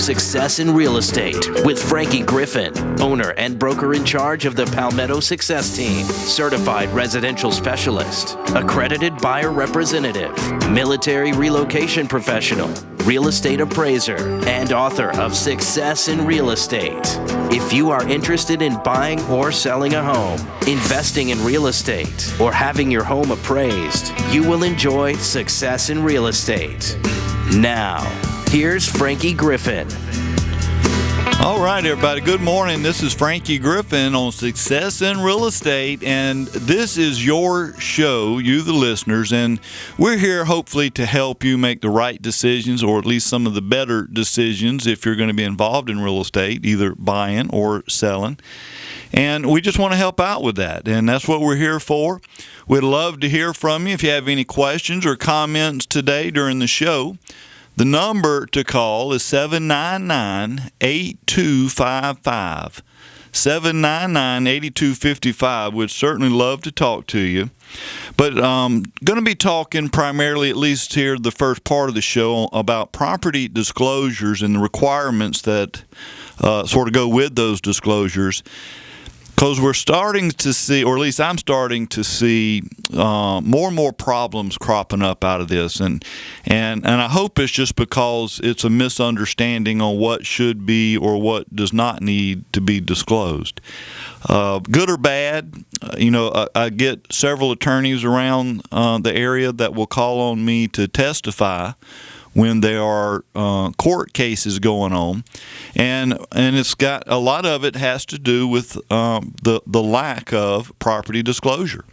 Success in Real Estate with Frankie Griffin, owner and broker in charge of the Palmetto Success Team, certified residential specialist, accredited buyer representative, military relocation professional, real estate appraiser, and author of Success in Real Estate. If you are interested in buying or selling a home, investing in real estate, or having your home appraised, you will enjoy Success in Real Estate. Now, here's Frankie Griffin. All right, everybody. Good morning. This is Frankie Griffin on Success in Real Estate, and this is your show, you the listeners, and we're here hopefully to help you make the right decisions, or at least some of the better decisions if you're going to be involved in real estate, either buying or selling. And we just want to help out with that, and that's what we're here for. We'd love to hear from you if you have any questions or comments today during the show. The number to call is 799-8255. 799-8255. We'd certainly love to talk to you. But going to be talking primarily, at least here, the first part of the show, about property disclosures and the requirements that sort of go with those disclosures. Because we're starting to see, or at least I'm starting to see, more and more problems cropping up out of this, and I hope it's just because it's a misunderstanding on what should be or what does not need to be disclosed. Good or bad, I get several attorneys around the area that will call on me to testify when there are court cases going on, and it's got a lot of it has to do with the lack of property disclosure.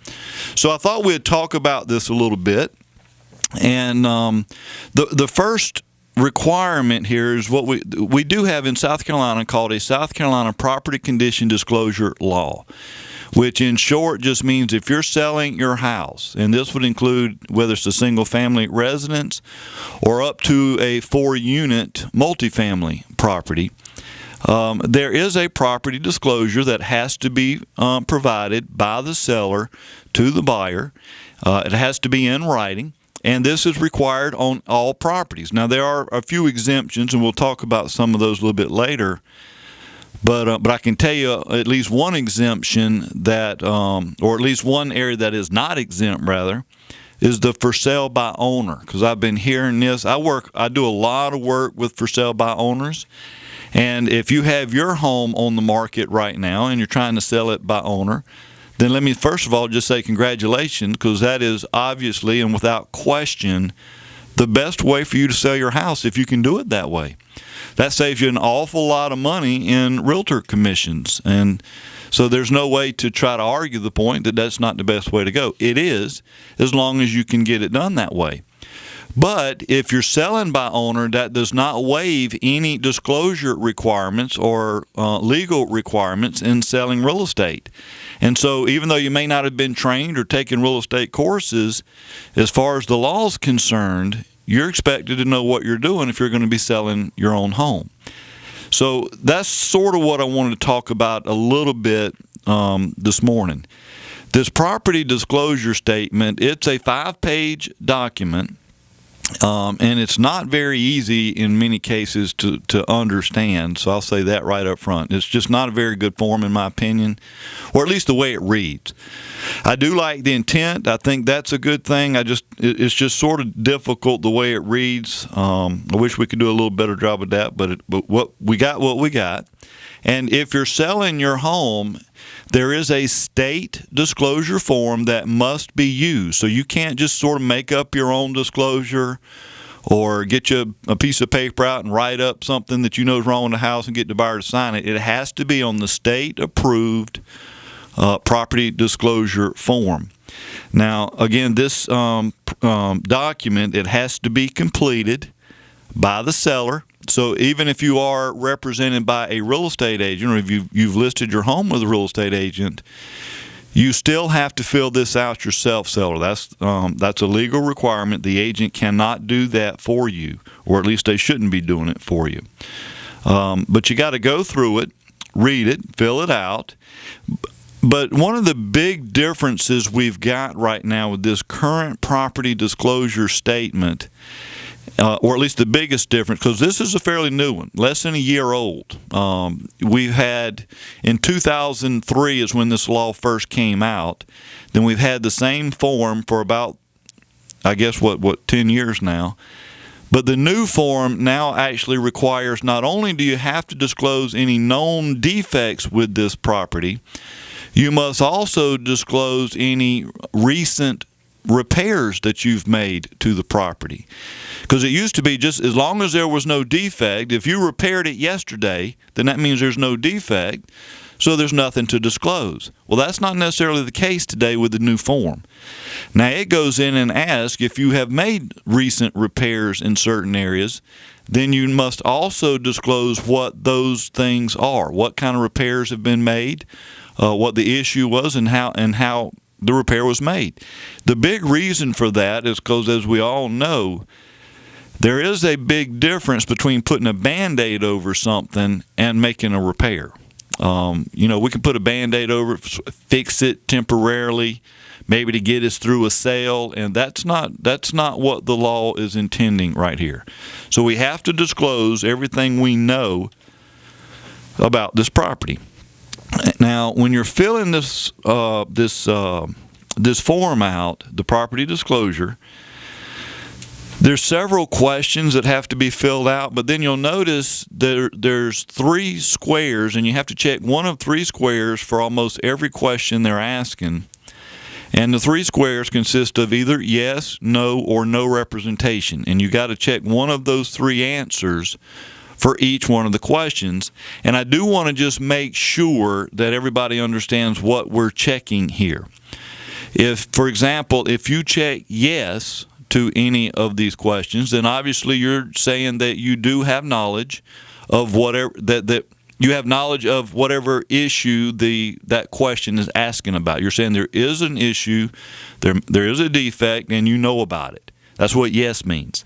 So I thought we'd talk about this a little bit, and the first requirement here is what we do have in South Carolina called a South Carolina Property Condition Disclosure Law, which in short just means if you're selling your house, and this would include whether it's a single-family residence or up to a 4-unit multifamily property, there is a property disclosure that has to be provided by the seller to the buyer. It has to be in writing, and this is required on all properties. Now, there are a few exemptions, and we'll talk about some of those a little bit later. But I can tell you at least one exemption that, or at least one area that is not exempt, rather, is the for sale by owner. Because I've been hearing this. I do a lot of work with for sale by owners. And if you have your home on the market right now and you're trying to sell it by owner, then let me first of all just say congratulations, because that is obviously and without question the best way for you to sell your house if you can do it that way. That saves you an awful lot of money in realtor commissions. And so there's no way to try to argue the point that that's not the best way to go. It is, as long as you can get it done that way. But if you're selling by owner, that does not waive any disclosure requirements or legal requirements in selling real estate. And so even though you may not have been trained or taken real estate courses, as far as the law is concerned, you're expected to know what you're doing if you're going to be selling your own home. So that's sort of what I wanted to talk about a little bit this morning. This property disclosure statement, it's a 5-page document, and it's not very easy in many cases to understand, so I'll say that right up front. It's just not a very good form in my opinion, or at least the way it reads. I do like the intent. I think that's a good thing. It's just sort of difficult the way it reads. I wish we could do a little better job of that, but what we got. And if you're selling your home, there is a state disclosure form that must be used. So you can't just sort of make up your own disclosure or get you a piece of paper out and write up something that you know is wrong with the house and get the buyer to sign it. It has to be on the state-approved property disclosure form. Now, again, this document, it has to be completed by the seller. So even if you are represented by a real estate agent, or if you've listed your home with a real estate agent, you still have to fill this out yourself, seller. That's a legal requirement. The agent cannot do that for you, or at least they shouldn't be doing it for you. But you got to go through it, read it, fill it out. But one of the big differences we've got right now with this current property disclosure statement or at least the biggest difference, because this is a fairly new one, less than a year old. We've had, in 2003 is when this law first came out. Then we've had the same form for about, I guess, what 10 years now. But the new form now actually requires not only do you have to disclose any known defects with this property, you must also disclose any recent repairs that you've made to the property. Because it used to be just as long as there was no defect, if you repaired it yesterday, then that means there's no defect, so there's nothing to disclose. Well, that's not necessarily the case today with the new form. Now, it goes in and asks if you have made recent repairs in certain areas, then you must also disclose what those things are, what kind of repairs have been made, what the issue was, and how the repair was made. The big reason for that is because, as we all know, there is a big difference between putting a Band-Aid over something and making a repair. We can put a Band-Aid over it, fix it temporarily, maybe to get us through a sale, and that's not what the law is intending right here. So we have to disclose everything we know about this property. Now, when you're filling this form out, the property disclosure, there's several questions that have to be filled out, but then you'll notice there's 3 squares, and you have to check one of 3 squares for almost every question they're asking. And the 3 squares consist of either yes, no, or no representation, and you got to check one of those 3 answers for each one of the questions. And I do want to just make sure that everybody understands what we're checking here. If, for example, if you check yes to any of these questions, then obviously you're saying that you do have knowledge of whatever that you have knowledge of whatever issue that question is asking about. You're saying there is an issue, there is a defect, and you know about it. That's what yes means.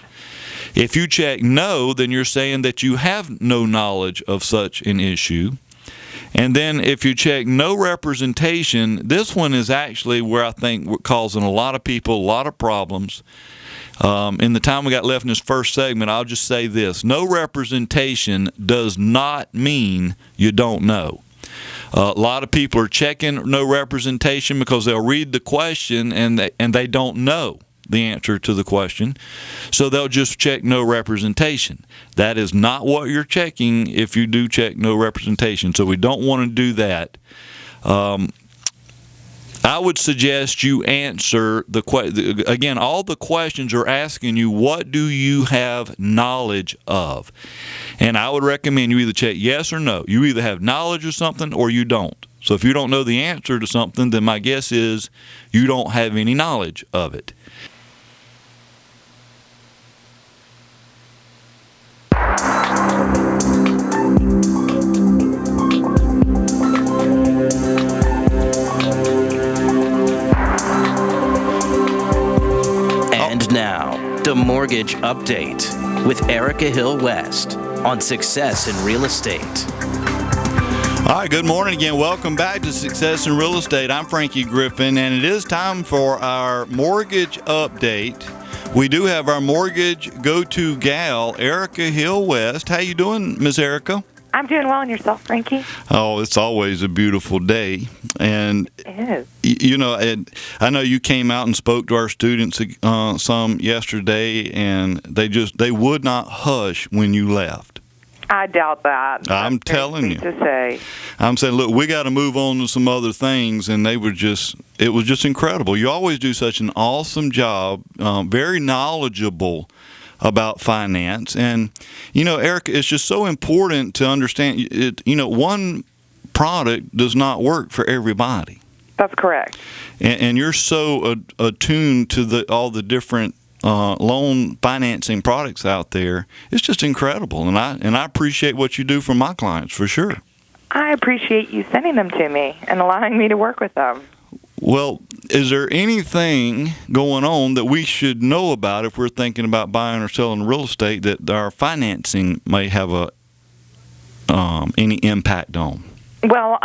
If you check no, then you're saying that you have no knowledge of such an issue. And then if you check no representation, this one is actually where I think we're causing a lot of people a lot of problems. In the time we got left in this first segment, I'll just say this. No representation does not mean you don't know. A lot of people are checking no representation because they'll read the question and they don't know the answer to the question, so they'll just check no representation. That is not what you're checking if you do check no representation, so we don't want to do that. I would suggest you answer again, all the questions are asking you, what do you have knowledge of? And I would recommend you either check yes or no. You either have knowledge of something or you don't. So if you don't know the answer to something, then my guess is you don't have any knowledge of it. And now, the Mortgage Update with Erica Hill West on Success in Real Estate. All right, good morning again. Welcome back to Success in Real Estate. I'm Frankie Griffin, and it is time for our mortgage update. We do have our mortgage go-to gal, Erica Hill West. How you doing, Miss Erica? I'm doing well, and yourself, Frankie? Oh, it's always a beautiful day. And it is. I know you came out and spoke to our students some yesterday, and they would not hush when you left. I doubt that. I'm telling you. To say. I'm saying, look, we got to move on to some other things, and it was just incredible. You always do such an awesome job, very knowledgeable about finance. And, Erica, it's just so important to understand one product does not work for everybody. That's correct. And you're so attuned to all the different loan financing products out there. It's just incredible. And I appreciate what you do for my clients, for sure. I appreciate you sending them to me and allowing me to work with them. Well, is there anything going on that we should know about if we're thinking about buying or selling real estate that our financing may have any impact on? Well,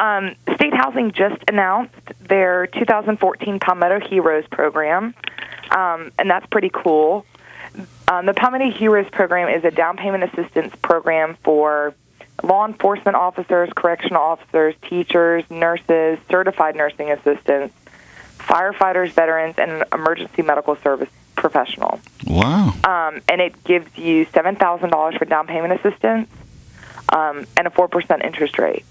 State Housing just announced their 2014 Palmetto Heroes program, and that's pretty cool. The Palmetto Heroes program is a down payment assistance program for law enforcement officers, correctional officers, teachers, nurses, certified nursing assistants, firefighters, veterans, and emergency medical service professionals. Wow. And it gives you $7,000 for down payment assistance and a 4% interest rate.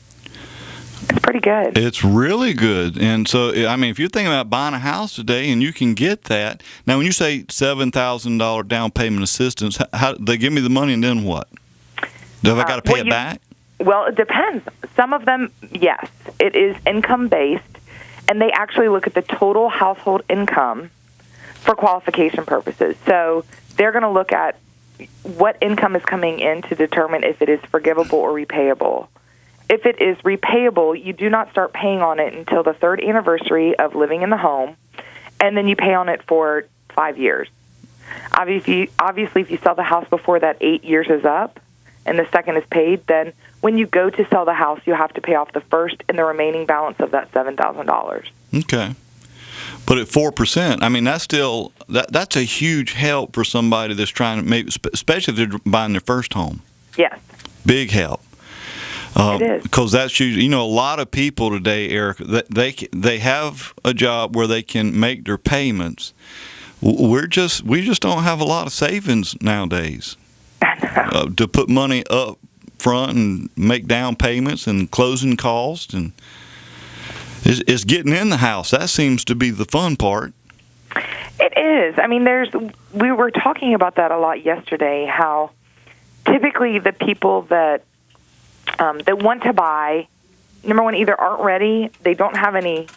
It's pretty good. It's really good. And so, I mean, if you're thinking about buying a house today and you can get that. Now, when you say $7,000 down payment assistance, how they give me the money and then what? Have I got to pay it back? Well, it depends. Some of them, yes. It is income-based, and they actually look at the total household income for qualification purposes. So they're going to look at what income is coming in to determine if it is forgivable or repayable. If it is repayable, you do not start paying on it until the third anniversary of living in the home, and then you pay on it for 5 years. Obviously, if you sell the house before that 8 years is up and the second is paid, then when you go to sell the house, you have to pay off the first and the remaining balance of that $7,000. Okay. But at 4%, I mean, that's still that's a huge help for somebody that's trying to make, especially if they're buying their first home. Yes. Big help. It is. Because that's usually, a lot of people today, Eric, they have a job where they can make their payments. We just don't have a lot of savings nowadays to put money up front and make down payments and closing costs, and it's getting in the house. That seems to be the fun part. It is. I mean, we were talking about that a lot yesterday, how typically the people that want to buy, number one, either aren't ready, they don't have any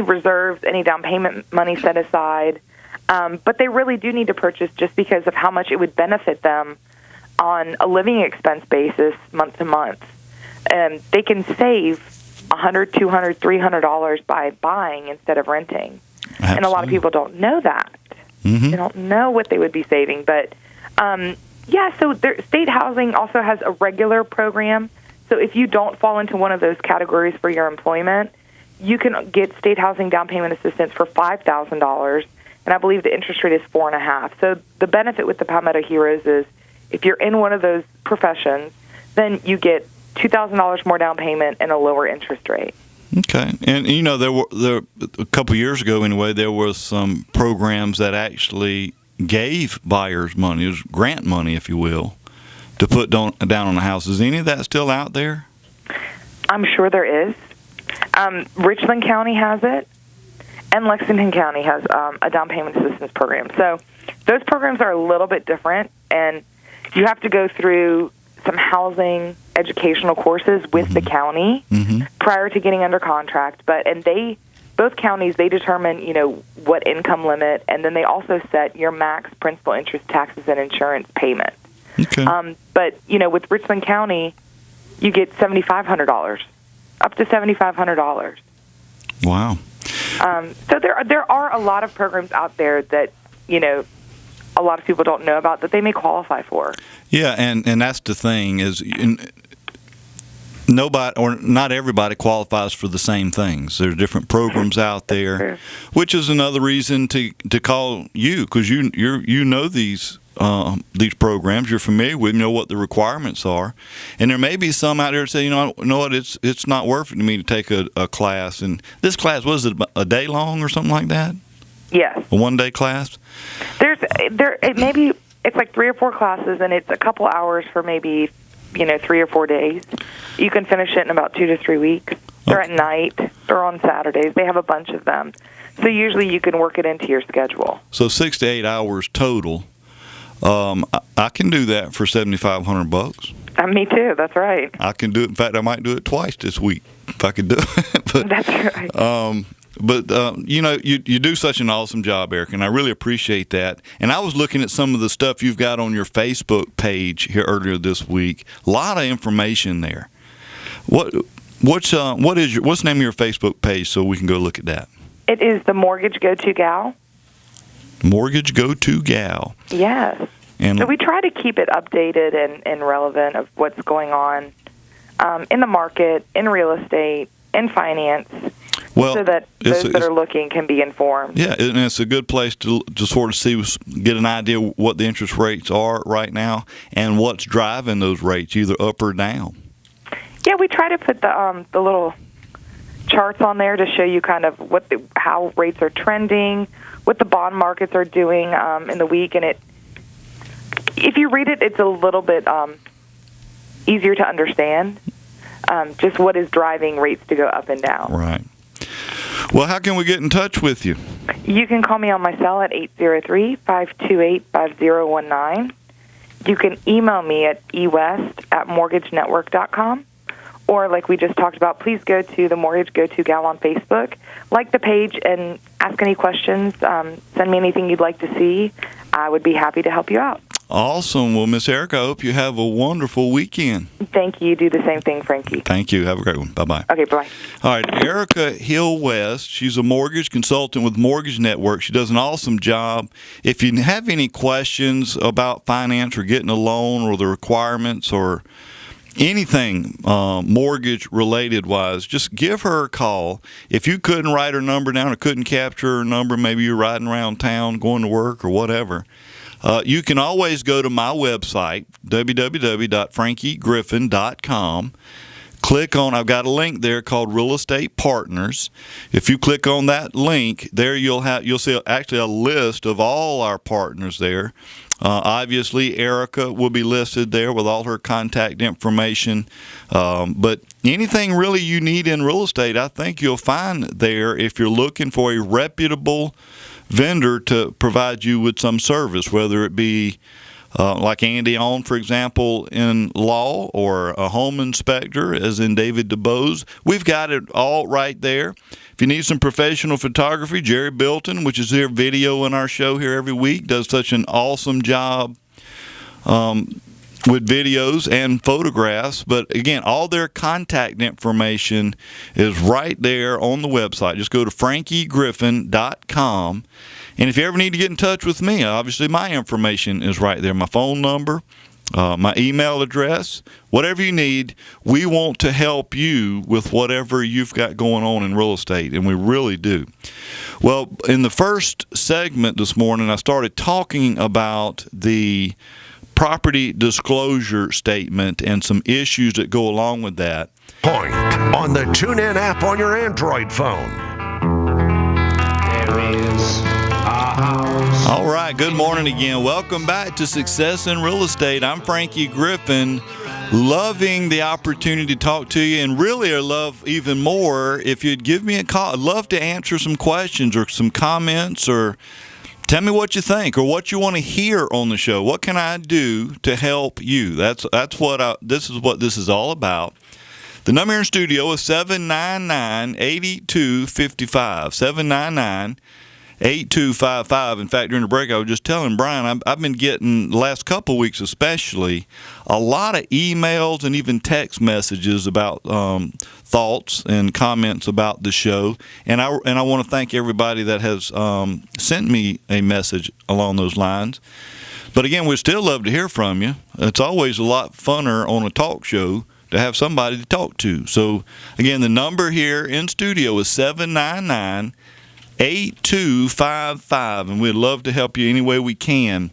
reserves, any down payment money set aside, but they really do need to purchase just because of how much it would benefit them on a living expense basis month to month. They can save $100, $200, $300 by buying instead of renting. Absolutely. And a lot of people don't know that. Mm-hmm. They don't know what they would be saving. But, so state housing also has a regular program. So if you don't fall into one of those categories for your employment, you can get state housing down payment assistance for $5,000, and I believe the interest rate is 4.5%. So the benefit with the Palmetto Heroes is if you're in one of those professions, then you get $2,000 more down payment and a lower interest rate. Okay, and there were a couple of years ago anyway, there were some programs that actually gave buyers money, it was grant money, if you will, to put down on the house. Is any of that still out there? I'm sure there is. Richland County has it, and Lexington County has a down payment assistance program. So those programs are a little bit different, and you have to go through some housing educational courses with the county prior to getting under contract. Both counties, they determine, what income limit, and then they also set your max principal, interest, taxes, and insurance payment. Okay. But with Richland County, you get $7,500, up to $7,500. Wow. So there are a lot of programs out there that a lot of people don't know about that they may qualify for. Yeah, and that's the thing is nobody or not everybody qualifies for the same things. There's different programs out there, which is another reason to call you, because you know these programs, you're familiar with, what the requirements are, and there may be some out there that say, what, it's not worth it to me to take a class. And this class, was it a day long or something like that? Yes. A 1-day class? It's like 3 or 4 classes, and it's a couple hours for maybe 3 or 4 days. You can finish it in about 2 to 3 weeks. They're at night. They're on Saturdays. They have a bunch of them. So usually you can work it into your schedule. So 6 to 8 hours total. I can do that for $7,500. Me too. That's right. I can do it. In fact, I might do it twice this week if I could do it. But, that's right. You do such an awesome job, Eric, and I really appreciate that. And I was looking at some of the stuff you've got on your Facebook page here earlier this week. A lot of information there. What's the name of your Facebook page so we can go look at that? It is the Mortgage Go-To Gal. Mortgage Go-To Gal. Yes. And so we try to keep it updated and relevant of what's going on in the market, in real estate, in finance. so that those that are looking can be informed. Yeah, and it's a good place to sort of get an idea what the interest rates are right now and what's driving those rates, either up or down. Yeah, we try to put the little charts on there to show you kind of how rates are trending, what the bond markets are doing in the week, and if you read it, it's a little bit easier to understand. Just what is driving rates to go up and down. Right. Well, how can we get in touch with you? You can call me on my cell at 803-528-5019. You can email me at ewest@mortgagenetwork.com. Or, like we just talked about, please go to the Mortgage Go-To Gal on Facebook, like the page, and ask any questions. Send me anything you'd like to see. I would be happy to help you out. Awesome. Well, Miss Erica, I hope you have a wonderful weekend. Thank you. Do the same thing, Frankie. Thank you. Have a great one. Bye-bye. Okay, bye. All right, Erica Hill West. She's a mortgage consultant with Mortgage Network. She does an awesome job. If you have any questions about finance or getting a loan or the requirements or anything mortgage related wise, just give her a call. If you couldn't write her number down or couldn't capture her number, maybe you're riding around town going to work or whatever, you can always go to my website, www.frankiegriffin.com. Click on, I've got a link there called Real Estate Partners. If you click on that link, there you'll see actually a list of all our partners there. Obviously, Erica will be listed there with all her contact information. But anything really you need in real estate, I think you'll find there if you're looking for a reputable vendor to provide you with some service, whether it be like Andy On, for example, in law, or a home inspector, as in David DeBose. We've got it all right there. If you need some professional photography, Jerry Bilton, which is here video in our show here every week, does such an awesome job with videos and photographs. But again, all their contact information is right there on the website. Just go to frankiegriffin.com. And if you ever need to get in touch with me, obviously my information is right there. My phone number, my email address, whatever you need. We want to help you with whatever you've got going on in real estate, and we really do. Well, in the first segment this morning, I started talking about the property disclosure statement and some issues that go along with that. Point on the TuneIn app on your Android phone. There is a house. All right, good morning again. Welcome back to Success in Real Estate. I'm Frankie Griffin, loving the opportunity to talk to you, and really I love even more if you'd give me a call. I'd love to answer some questions or some comments, or tell me what you think or what you want to hear on the show. What can I do to help you? This is what this is all about. The number here in studio is 799-8255. 799-8255. In fact, during the break, I was just telling Brian, I've been getting, the last couple of weeks especially, a lot of emails and even text messages about thoughts and comments about the show. And I want to thank everybody that has sent me a message along those lines. But again, we'd still love to hear from you. It's always a lot funner on a talk show to have somebody to talk to. So again, the number here in studio is 799-8255, and we'd love to help you any way we can.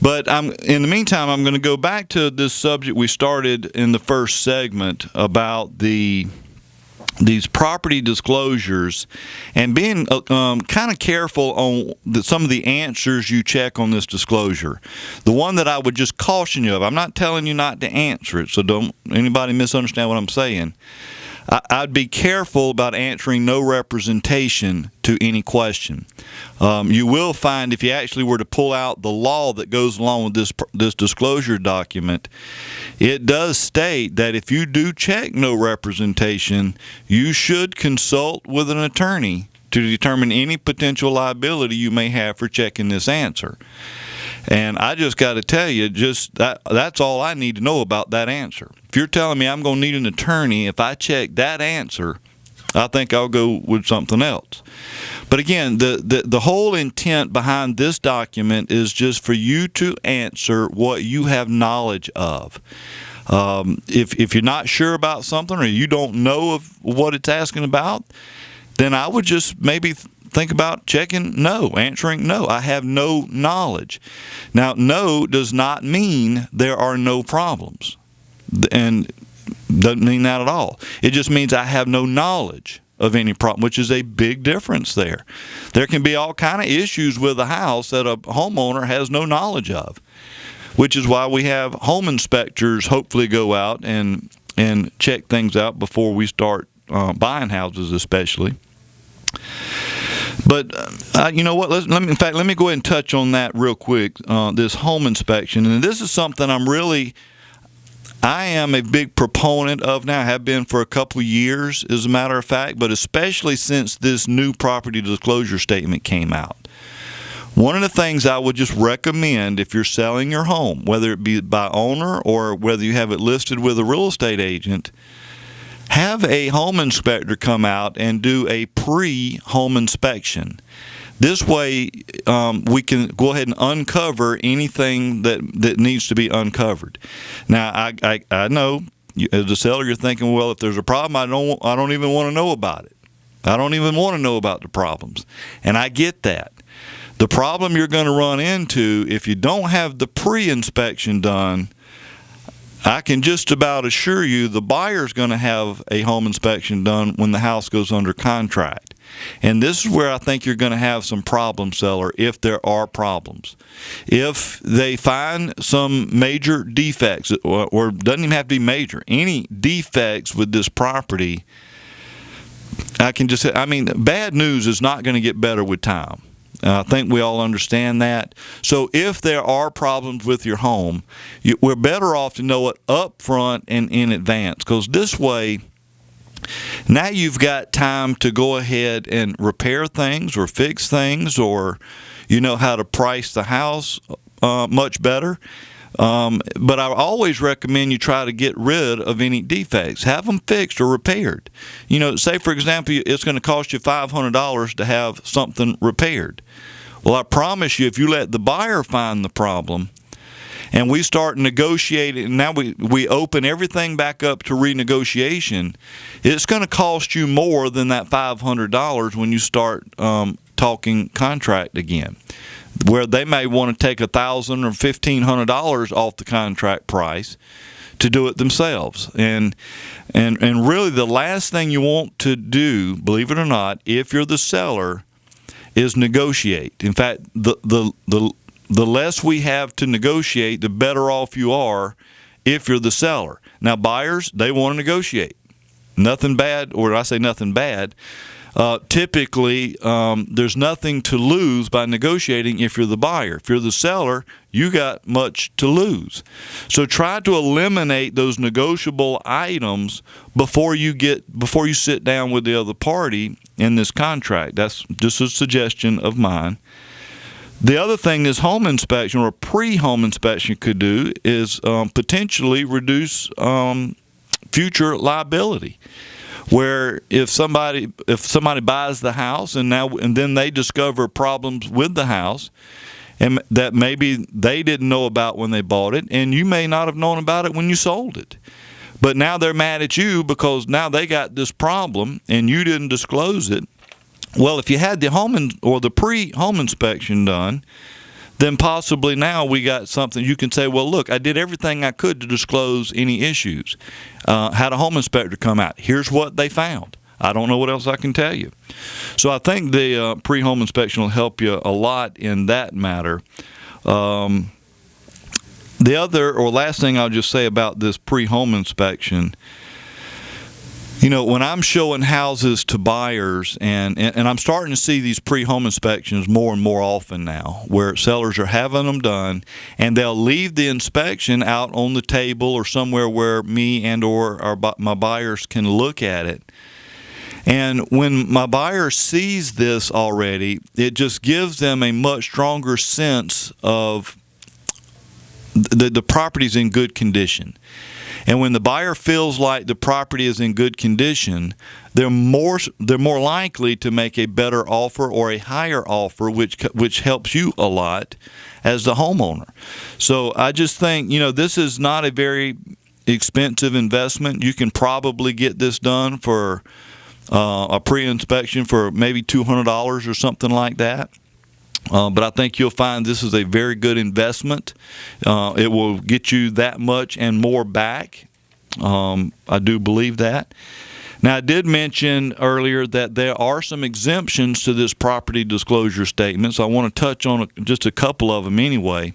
But in the meantime, I'm going to go back to this subject we started in the first segment about these property disclosures and being kind of careful on some of the answers you check on this disclosure. The one that I would just caution you of, I'm not telling you not to answer it, so don't anybody misunderstand what I'm saying. I'd be careful about answering no representation to any question. You will find if you actually were to pull out the law that goes along with this disclosure document, it does state that if you do check no representation, you should consult with an attorney to determine any potential liability you may have for checking this answer. And I just got to tell you, that's all I need to know about that answer. If you're telling me I'm going to need an attorney, if I check that answer, I think I'll go with something else. But again, the whole intent behind this document is just for you to answer what you have knowledge of. If you're not sure about something or you don't know of what it's asking about, then I would just maybe think about answering no. I have no knowledge. Now, no does not mean there are no problems, and doesn't mean that at all. It just means I have no knowledge of any problem, which is a big difference there. There can be all kind of issues with a house that a homeowner has no knowledge of, which is why we have home inspectors hopefully go out and check things out before we start buying houses, especially. But you know what? Let me go ahead and touch on that real quick. This home inspection, and this is something I am a big proponent of now. I have been for a couple of years, as a matter of fact, but especially since this new property disclosure statement came out. One of the things I would just recommend if you're selling your home, whether it be by owner or whether you have it listed with a real estate agent, have a home inspector come out and do a pre-home inspection. This way, we can go ahead and uncover anything that needs to be uncovered. Now, I know as a seller, you're thinking, well, if there's a problem, I don't even want to know about it. I don't even want to know about the problems, and I get that. The problem you're going to run into if you don't have the pre-inspection done, I can just about assure you the buyer's going to have a home inspection done when the house goes under contract. And this is where I think you're going to have some problem, seller, if there are problems. If they find some major defects, or doesn't even have to be major, any defects with this property, I can just say, bad news is not going to get better with time. I think we all understand that. So if there are problems with your home, we're better off to know it up front and in advance, because this way, now you've got time to go ahead and repair things or fix things, or you know how to price the house much better. But I always recommend you try to get rid of any defects. Have them fixed or repaired. You know, say, for example, it's going to cost you $500 to have something repaired. Well, I promise you, if you let the buyer find the problem and we start negotiating, and now we open everything back up to renegotiation, it's going to cost you more than that $500 when you start talking contract again, where they may want to take $1,000 or $1,500 off the contract price to do it themselves. And really the last thing you want to do, believe it or not, if you're the seller, is negotiate. In fact, the less we have to negotiate, the better off you are if you're the seller. Now, buyers, they want to negotiate. Nothing bad, or I say nothing bad. Typically, there's nothing to lose by negotiating if you're the buyer. If you're the seller, you got much to lose. So try to eliminate those negotiable items before you sit down with the other party in this contract. That's just a suggestion of mine. The other thing this home inspection or pre-home inspection could do is potentially reduce future liability. Where if somebody buys the house and then they discover problems with the house, and that maybe they didn't know about when they bought it, and you may not have known about it when you sold it, but now they're mad at you because now they got this problem and you didn't disclose it. Well, if you had the pre-home inspection done, then possibly now we got something you can say, well, look, I did everything I could to disclose any issues. Had a home inspector come out. Here's what they found. I don't know what else I can tell you. So I think the pre-home inspection will help you a lot in that matter. The other or last thing I'll just say about this pre-home inspection, you know, when I'm showing houses to buyers, and I'm starting to see these pre-home inspections more and more often now, where sellers are having them done, and they'll leave the inspection out on the table or somewhere where me and or my buyers can look at it. And when my buyer sees this already, it just gives them a much stronger sense of the property's in good condition. And when the buyer feels like the property is in good condition, they're more likely to make a better offer or a higher offer, which helps you a lot as the homeowner. So I just think, you know, this is not a very expensive investment. You can probably get this done for a pre-inspection for maybe $200 or something like that. But I think you'll find this is a very good investment. It will get you that much and more back. I do believe that. Now, I did mention earlier that there are some exemptions to this property disclosure statement, so I want to touch on just a couple of them anyway.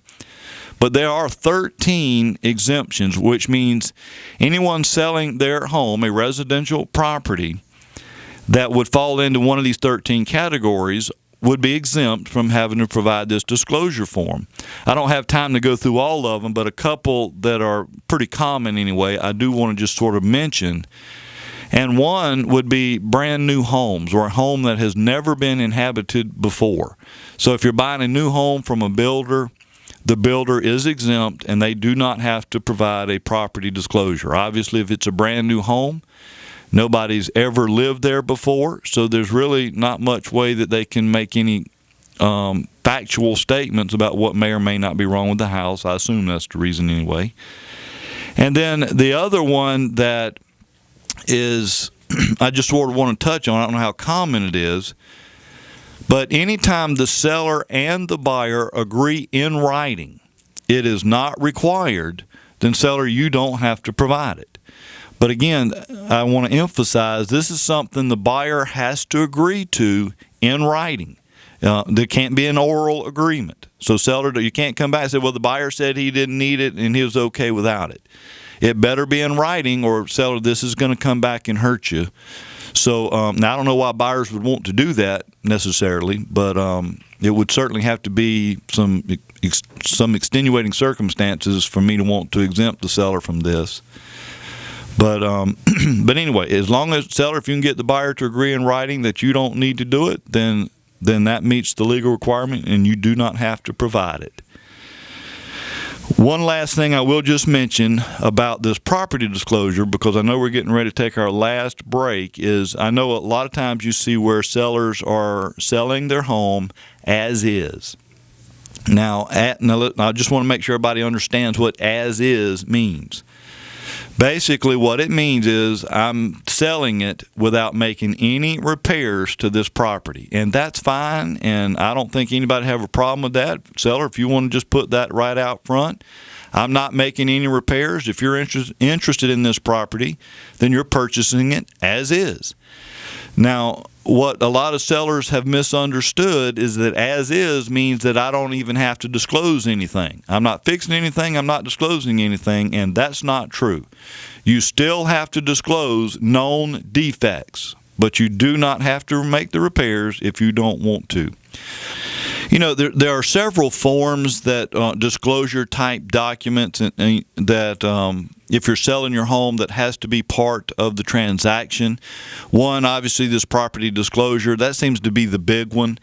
But there are 13 exemptions, which means anyone selling their home, a residential property, that would fall into one of these 13 categories would be exempt from having to provide this disclosure form. I don't have time to go through all of them, but a couple that are pretty common anyway, I do want to just sort of mention. And one would be brand new homes, or a home that has never been inhabited before. So if you're buying a new home from a builder, the builder is exempt and they do not have to provide a property disclosure. Obviously, if it's a brand new home, nobody's ever lived there before, so there's really not much way that they can make any factual statements about what may or may not be wrong with the house. I assume that's the reason anyway. And then the other one that is I just sort of want to touch on, I don't know how common it is, but anytime the seller and the buyer agree in writing, it is not required, then seller, you don't have to provide it. But again, I want to emphasize this is something the buyer has to agree to in writing. There can't be an oral agreement. So seller, you can't come back and say, well, the buyer said he didn't need it and he was okay without it. It better be in writing, or seller, this is going to come back and hurt you. So now I don't know why buyers would want to do that necessarily, but it would certainly have to be some extenuating circumstances for me to want to exempt the seller from this. But anyway, as long as seller, if you can get the buyer to agree in writing that you don't need to do it, then that meets the legal requirement and you do not have to provide it. One last thing I will just mention about this property disclosure, because I know we're getting ready to take our last break, is I know a lot of times you see where sellers are selling their home as is. Now I just want to make sure everybody understands what as is means. Basically, what it means is I'm selling it without making any repairs to this property, and that's fine, and I don't think anybody have a problem with that. Seller, if you want to just put that right out front, I'm not making any repairs. If you're interested in this property, then you're purchasing it as is. Now, what a lot of sellers have misunderstood is that as is means that I don't even have to disclose anything. I'm not fixing anything, I'm not disclosing anything, and that's not true. You still have to disclose known defects, but you do not have to make the repairs if you don't want to. You know, there are several forms that disclosure type documents that if you're selling your home that has to be part of the transaction. One, obviously, this property disclosure, that seems to be the big one.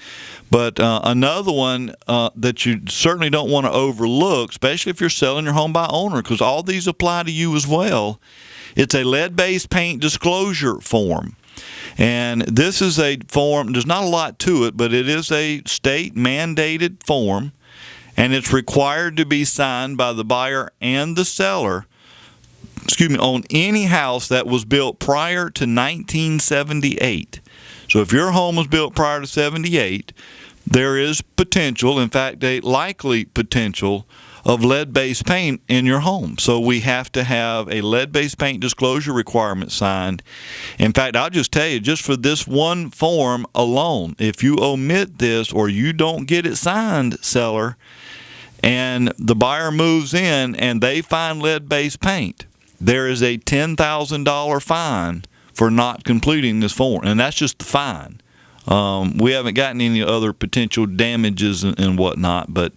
But another one that you certainly don't want to overlook, especially if you're selling your home by owner, because all these apply to you as well, it's a lead-based paint disclosure form. And this is a form, there's not a lot to it, but it is a state-mandated form, and it's required to be signed by the buyer and the seller, on any house that was built prior to 1978. So if your home was built prior to 78, there is potential, in fact, a likely potential of lead-based paint in your home. So we have to have a lead-based paint disclosure requirement signed. In fact, I'll just tell you, just for this one form alone, if you omit this or you don't get it signed, seller, and the buyer moves in and they find lead-based paint, there is a $10,000 fine for not completing this form, and that's just the fine. We haven't gotten any other potential damages and whatnot, but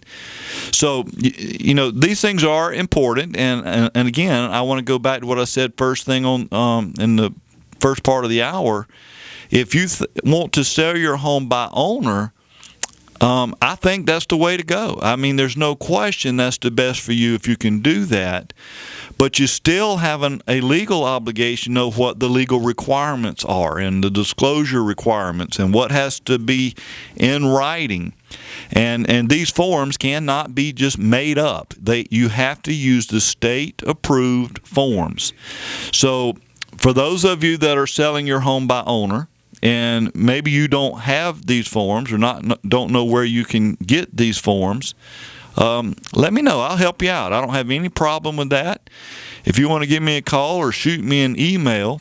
so you know these things are important. And again, I want to go back to what I said first thing on in the first part of the hour. If you want to sell your home by owner, I think that's the way to go. I mean, there's no question that's the best for you if you can do that. But you still have a legal obligation to know what the legal requirements are and the disclosure requirements and what has to be in writing. And these forms cannot be just made up. You have to use the state-approved forms. So for those of you that are selling your home by owner, and maybe you don't have these forms or don't know where you can get these forms, let me know. I'll help you out. I don't have any problem with that. If you want to give me a call or shoot me an email,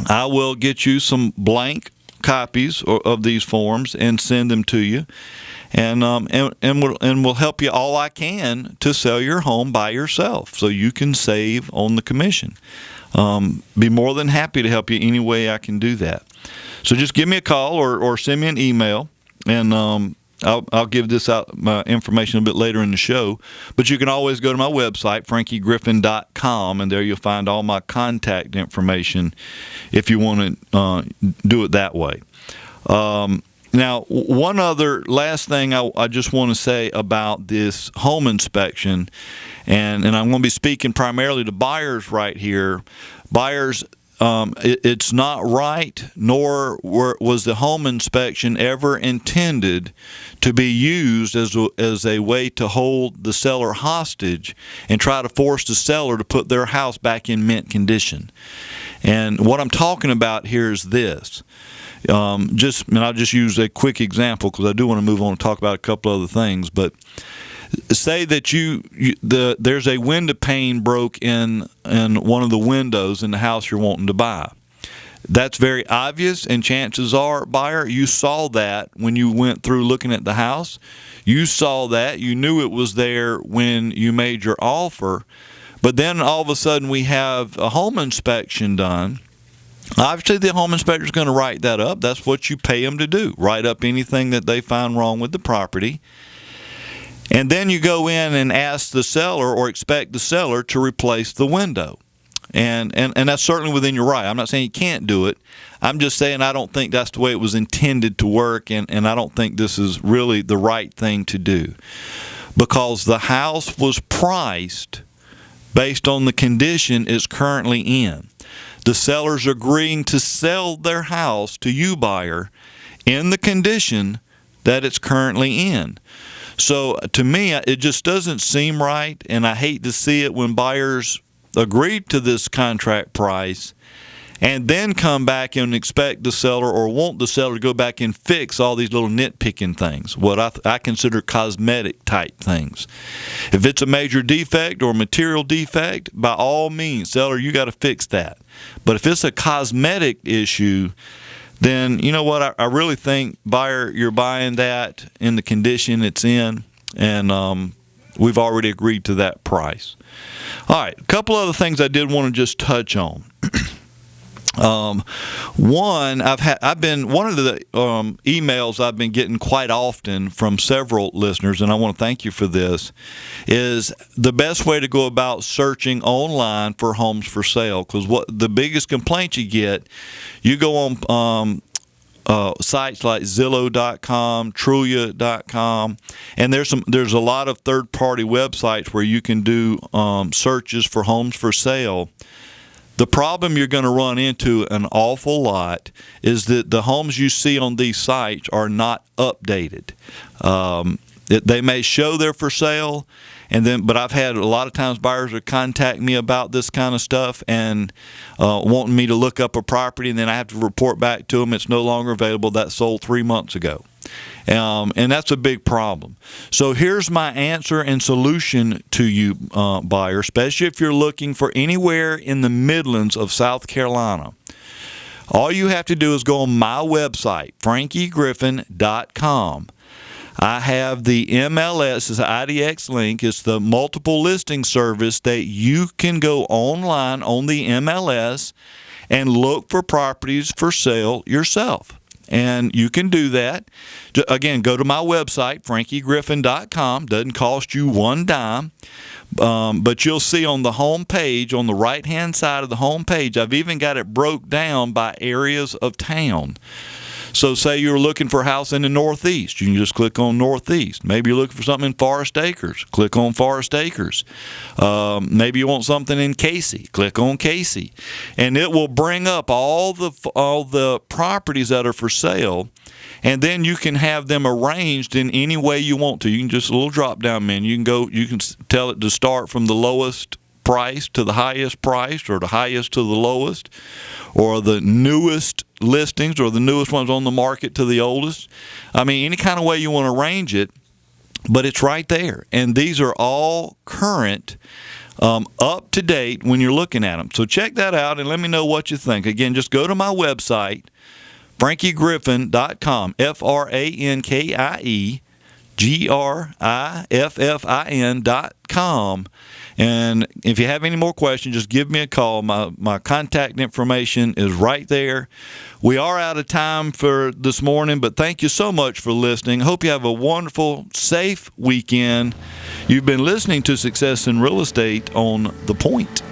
I will get you some blank copies of these forms and send them to you. And we'll help you all I can to sell your home by yourself so you can save on the commission. Be more than happy to help you any way I can do that. So just give me a call or send me an email, and I'll give this out my information a bit later in the show. But you can always go to my website, frankiegriffin.com, and there you'll find all my contact information if you want to do it that way. Now, one other last thing I just want to say about this home inspection, and I'm going to be speaking primarily to buyers right here. Buyers, it's not right, nor was the home inspection ever intended to be used as a way to hold the seller hostage and try to force the seller to put their house back in mint condition. And what I'm talking about here is this. I'll just use a quick example because I do want to move on and talk about a couple other things. But say that there's a window pane broke in one of the windows in the house you're wanting to buy. That's very obvious, and chances are, buyer, you saw that when you went through looking at the house. You saw that. You knew it was there when you made your offer. But then all of a sudden we have a home inspection done. Obviously, the home inspector is going to write that up. That's what you pay them to do, write up anything that they find wrong with the property. And then you go in and ask the seller or expect the seller to replace the window. And that's certainly within your right. I'm not saying you can't do it. I'm just saying I don't think that's the way it was intended to work, and I don't think this is really the right thing to do. Because the house was priced based on the condition it's currently in. The seller's agreeing to sell their house to you, buyer, in the condition that it's currently in. So to me, it just doesn't seem right, and I hate to see it when buyers agree to this contract price and then come back and expect the seller or want the seller to go back and fix all these little nitpicking things, what I consider cosmetic type things. If it's a major defect or material defect, by all means, seller, you got to fix that. But if it's a cosmetic issue, then you know what? I really think, buyer, you're buying that in the condition it's in, and we've already agreed to that price. All right, a couple other things I did want to just touch on. One of the emails I've been getting quite often from several listeners, and I want to thank you for this, is the best way to go about searching online for homes for sale. Because what the biggest complaint you get, you go on sites like Zillow.com, Trulia.com, and there's a lot of third-party websites where you can do searches for homes for sale. The problem you're going to run into an awful lot is that the homes you see on these sites are not updated. They may show they're for sale, but I've had a lot of times buyers will contact me about this kind of stuff and wanting me to look up a property, and then I have to report back to them it's no longer available. That sold 3 months ago. And that's a big problem. So here's my answer and solution to you, buyer, especially if you're looking for anywhere in the Midlands of South Carolina. All you have to do is go on my website, frankiegriffin.com. I have the MLS, it's an IDX link. It's the multiple listing service that you can go online on the MLS and look for properties for sale yourself. And you can do that. Again, go to my website, frankiegriffin.com. Doesn't cost you one dime. But you'll see on the home page, on the right-hand side of the home page, I've even got it broke down by areas of town. So say you're looking for a house in the Northeast, you can just click on Northeast. Maybe you're looking for something in Forest Acres, click on Forest Acres. Maybe you want something in Casey, click on Casey. And it will bring up all the properties that are for sale, and then you can have them arranged in any way you want to. You can just a little drop down menu. You can tell it to start from the lowest price to the highest price, or the highest to the lowest, or the newest listings or the newest ones on the market to the oldest. I mean, any kind of way you want to arrange it, but it's right there. And these are all current, up to date when you're looking at them. So check that out and let me know what you think. Again, just go to my website, FrankieGriffin.com, FrankieGriffin.com. And if you have any more questions, just give me a call. My contact information is right there. We are out of time for this morning, but thank you so much for listening. Hope you have a wonderful, safe weekend. You've been listening to Success in Real Estate on The Point.